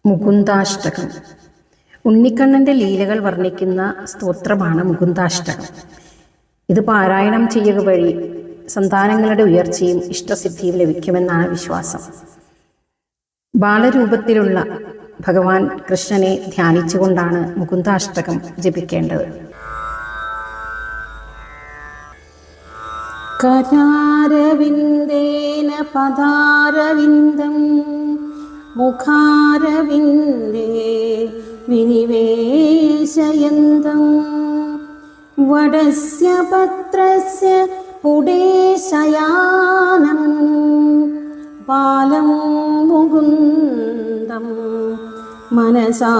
മുകുന്ദാഷ്ടകം. ഉണ്ണിക്കണ്ണൻ്റെ ലീലകൾ വർണ്ണിക്കുന്ന സ്തോത്രമാണ് മുകുന്ദാഷ്ടകം. ഇത് പാരായണം ചെയ്യുക വഴി സന്താനങ്ങളുടെ ഉയർച്ചയും ഇഷ്ടസിദ്ധിയും ലഭിക്കുമെന്നാണ് വിശ്വാസം. ബാലരൂപത്തിലുള്ള ഭഗവാൻ കൃഷ്ണനെ ധ്യാനിച്ചുകൊണ്ടാണ് മുകുന്ദാഷ്ടകം ജപിക്കേണ്ടത്. കരാരവിന്ദേന പദാരവിന്ദം മുഖാരവിന്ദേ വിനിവേശയന്തം വടസ്യ പത്രസ്യ പുടേശയാനം ബാലം മുകുന്ദം മനസാ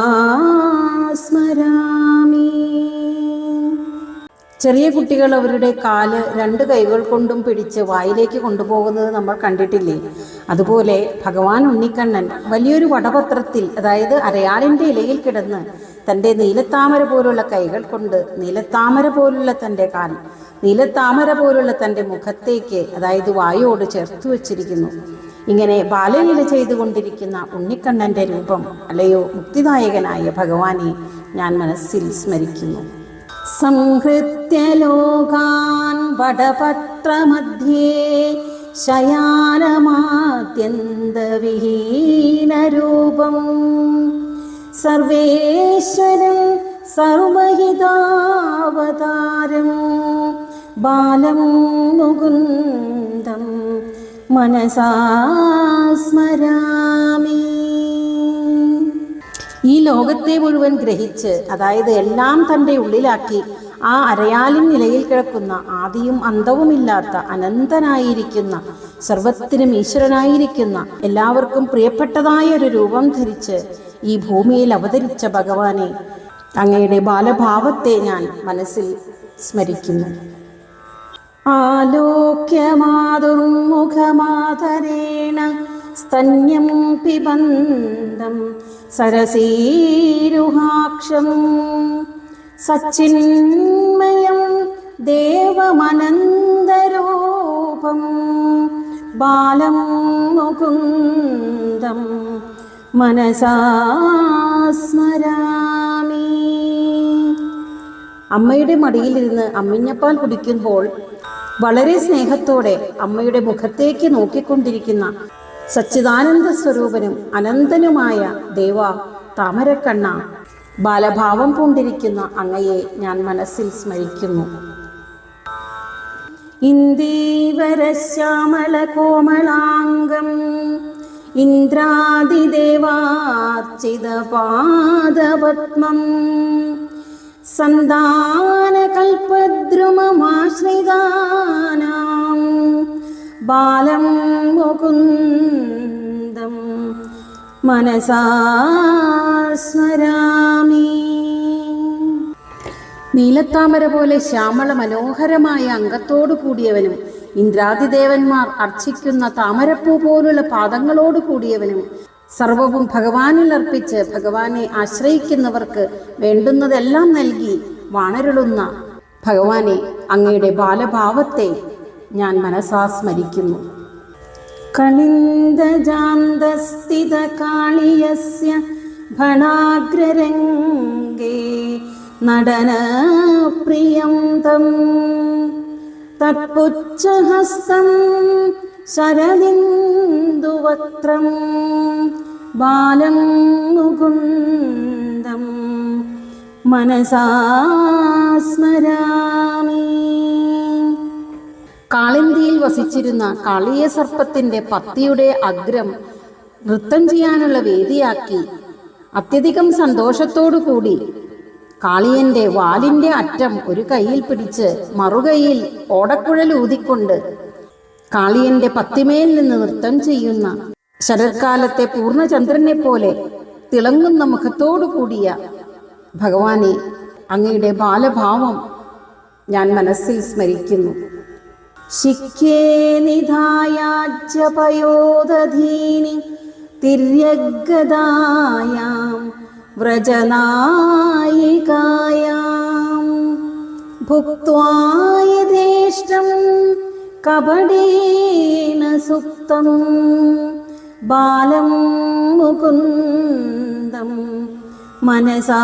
സ്മരാമി. ചെറിയ കുട്ടികൾ അവരുടെ കാല് രണ്ട് കൈകൾ കൊണ്ടും പിടിച്ച് വായിലേക്ക് കൊണ്ടുപോകുന്നത് നമ്മൾ കണ്ടിട്ടില്ലേ? അതുപോലെ ഭഗവാൻ ഉണ്ണിക്കണ്ണൻ വലിയൊരു വടപത്രത്തിൽ, അതായത് അരയാലിൻ്റെ ഇലയിൽ കിടന്ന് തൻ്റെ നീലത്താമര പോലുള്ള കൈകൾ കൊണ്ട് നീലത്താമര പോലുള്ള തൻ്റെ കാൽ നീലത്താമര പോലുള്ള തൻ്റെ മുഖത്തേക്ക്, അതായത് വായോട് ചേർത്ത് വച്ചിരിക്കുന്നു. ഇങ്ങനെ ബാലലീല ചെയ്തുകൊണ്ടിരിക്കുന്ന ഉണ്ണിക്കണ്ണൻ്റെ രൂപം, അല്ലയോ മുക്തിദായകനായ ഭഗവാനെ ഞാൻ മനസ്സിൽ സ്മരിക്കുന്നു. സംഹൃത്യ ലോകാൻ വടപത്രമധ്യേ ശയാനമാത്യന്തവിഹീനരൂപം സർവേശ്വരം സർവഹിതാവതാരം ബാലം മുകുന്ദം മനസാ സ്മരാമി. ഈ ലോകത്തെ മുഴുവൻ ഗ്രഹിച്ച്, അതായത് എല്ലാം തൻ്റെ ഉള്ളിലാക്കി, ആ അരയാലിൻ നിലയിൽ കിടക്കുന്ന ആദിയും അന്തവുമില്ലാത്ത അനന്തനായിരിക്കുന്ന, സർവത്തിനും ഈശ്വരനായിരിക്കുന്ന, എല്ലാവർക്കും പ്രിയപ്പെട്ടതായ ഒരു രൂപം ധരിച്ച് ഈ ഭൂമിയിൽ അവതരിച്ച ഭഗവാനെ, അങ്ങയുടെ ബാലഭാവത്തെ ഞാൻ മനസ്സിൽ സ്മരിക്കുന്നു. ആലോക്യമാതുർമുഖമാതരേണ സ്തന്യം പിബന്ധം സരസീരുഹാക്ഷം സച്ചിന്മയം ദേവമനന്തരൂപം ബാലം മുകുന്ദം മനസാ സ്മരാമി. അമ്മയുടെ മടിയിലിരുന്ന് അമ്മിഞ്ഞപ്പാൽ കുടിക്കുമ്പോൾ വളരെ സ്നേഹത്തോടെ അമ്മയുടെ മുഖത്തേക്ക് നോക്കിക്കൊണ്ടിരിക്കുന്ന സച്ചിദാനന്ദ സ്വരൂപനും അനന്തനുമായ ദേവ താമരക്കണ്ണ, ബാലഭാവം പൂണ്ടിരിക്കുന്ന അങ്ങയെ ഞാൻ മനസ്സിൽ സ്മരിക്കുന്നു. ഇന്ദീവരശ്യാമള കോമളാംഗം ഇന്ദ്രാദിദേവാർച്ചിത പാദപത്മം സന്താനകൽപദ്രുമമാശ്രിതാനാം ബാലം മുകുന്ദം മനസാ സ്മരാമി. നീലത്താമര പോലെ ശ്യാമള മനോഹരമായ അംഗത്തോടു കൂടിയവനും ഇന്ദ്രാദിദേവന്മാർ അർച്ചിക്കുന്ന താമരപ്പൂ പോലുള്ള പാദങ്ങളോട് കൂടിയവനും സർവവും ഭഗവാനിൽ അർപ്പിച്ച് ഭഗവാനെ ആശ്രയിക്കുന്നവർക്ക് വേണ്ടുന്നതെല്ലാം നൽകി വാണരുളുന്ന ഭഗവാനെ, അങ്ങയുടെ ബാലഭാവത്തെ ഞാൻ മനസാ സ്മരിക്കുന്നു. കളിന്ദജാന്തസ്ഥിത കാളിയസ്യ ഭണാഗ്രരംഗേ നടന പ്രിയം തം തത്പുച്ഛഹസ്തം ശരദിന്ദുവക്ത്രം ബാലം മുകുന്ദം മനസാ സ്മരാമി. കാളിന്തിയിൽ വസിച്ചിരുന്ന കാളിയ സർപ്പത്തിൻ്റെ പത്തിയുടെ അഗ്രം നൃത്തം ചെയ്യാനുള്ള വേദിയാക്കി അത്യധികം സന്തോഷത്തോടു കൂടി കാളിയൻ്റെ വാലിൻ്റെ അറ്റം ഒരു കൈയിൽ പിടിച്ച് മറുകൈയിൽ ഓടക്കുഴൽ ഊതിക്കൊണ്ട് കാളിയൻ്റെ പത്തിമേൽ നിന്ന് നൃത്തം ചെയ്യുന്ന ശരത്കാലത്തെ പൂർണ്ണചന്ദ്രനെ പോലെ തിളങ്ങുന്ന മുഖത്തോടു കൂടിയ ഭഗവാനെ, അങ്ങയുടെ ബാലഭാവം ഞാൻ മനസ്സിൽ സ്മരിക്കുന്നു. ശിഖ്യേ നിധായാജ്ജപയോദധീനി തിര്യഗദായാം വ്രജനായികായാം ഭുക്ത്വാ യഥേഷ്ടം കപടേന സുപ്തം ബാലം മുകുന്ദം മനസാ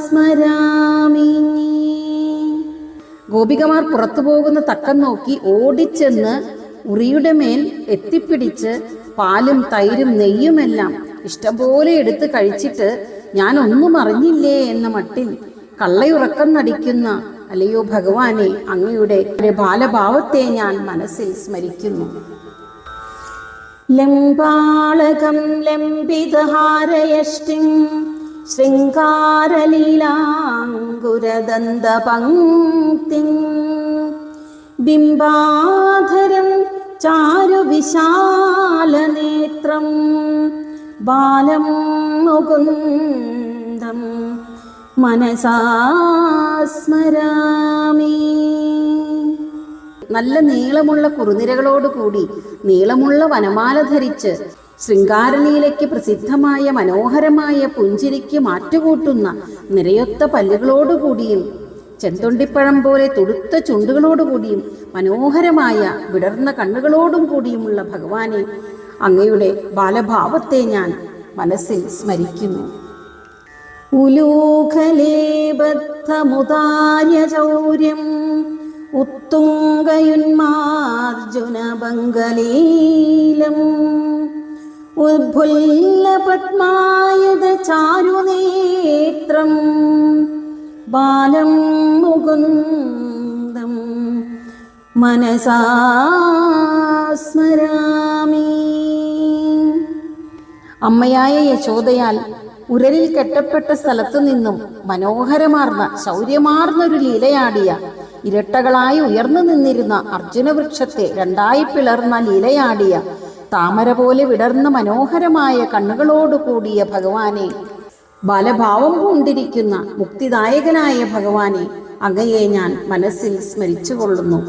സ്മരാമി. ഗോപികമാർ പുറത്തു പോകുന്ന തക്കം നോക്കി ഓടിച്ചെന്ന് ഉറിയുടെ മേൽ എത്തിപ്പിടിച്ച് പാലും തൈരും നെയ്യുമെല്ലാം ഇഷ്ടംപോലെ എടുത്ത് കഴിച്ചിട്ട് ഞാൻ ഒന്നും അറിഞ്ഞില്ലേ എന്ന മട്ടിൽ കള്ളയുറക്കം നടിക്കുന്ന അല്ലയോ ഭഗവാനെ, അങ്ങയുടെ ബാലഭാവത്തെ ഞാൻ മനസ്സിൽ സ്മരിക്കുന്നു. ലംബാളകം ലംബിതഹാരയഷ്ടിം ശൃംഗാരലീലാങ്കുരദന്തപംക്തിം ബിംബാധരം ചാരുവിശാലനേത്രം ബാലം മുകുന്ദം മനസാ സ്മരാമി. നല്ല നീളമുള്ള കുറുനിരകളോടുകൂടി നീളമുള്ള വനമാല ധരിച്ച് ശൃംഗാരലീലയ്ക്ക് പ്രസിദ്ധമായ മനോഹരമായ പുഞ്ചിരിക്ക് മാറ്റുകൂട്ടുന്ന നിരയൊത്ത പല്ലുകളോടുകൂടിയും ചെന്തൊണ്ടിപ്പഴം പോലെ തുടുത്ത ചുണ്ടുകളോടുകൂടിയും മനോഹരമായ വിടർന്ന കണ്ണുകളോടും കൂടിയുമുള്ള ഭഗവാനെ, അങ്ങയുടെ ബാലഭാവത്തെ ഞാൻ മനസ്സിൽ സ്മരിക്കുന്നു. ഉലൂഖലേബദ്ധമുദാര്യചൗര്യം ഉത്തുംഗയുന്മാർജുനബംഗലീലം ഉദ്ഭുല്ലപത്മായതചാരുനേത്രം ബാലം മുകുന്ദം മനസാ സ്മരാമി. അമ്മയായ യശോദയാൽ ഉരലിൽ കെട്ടപ്പെട്ട സ്ഥലത്തു നിന്നും മനോഹരമാർന്ന ശൗര്യമാർന്നൊരു ലീലയാടിയ ഇരട്ടകളായി ഉയർന്നു നിന്നിരുന്ന അർജുനവൃക്ഷത്തെ രണ്ടായി പിളർന്ന ലീലയാടിയ താമര പോലെ വിടർന്ന മനോഹരമായ കണ്ണുകളോടുകൂടിയ ഭഗവാനെ, ബാലഭാവം കൊണ്ടിരിക്കുന്ന മുക്തിദായകനായ ഭഗവാനെ, അങ്ങയെ ഞാൻ മനസ്സിൽ സ്മരിച്ചുകൊള്ളുന്നു.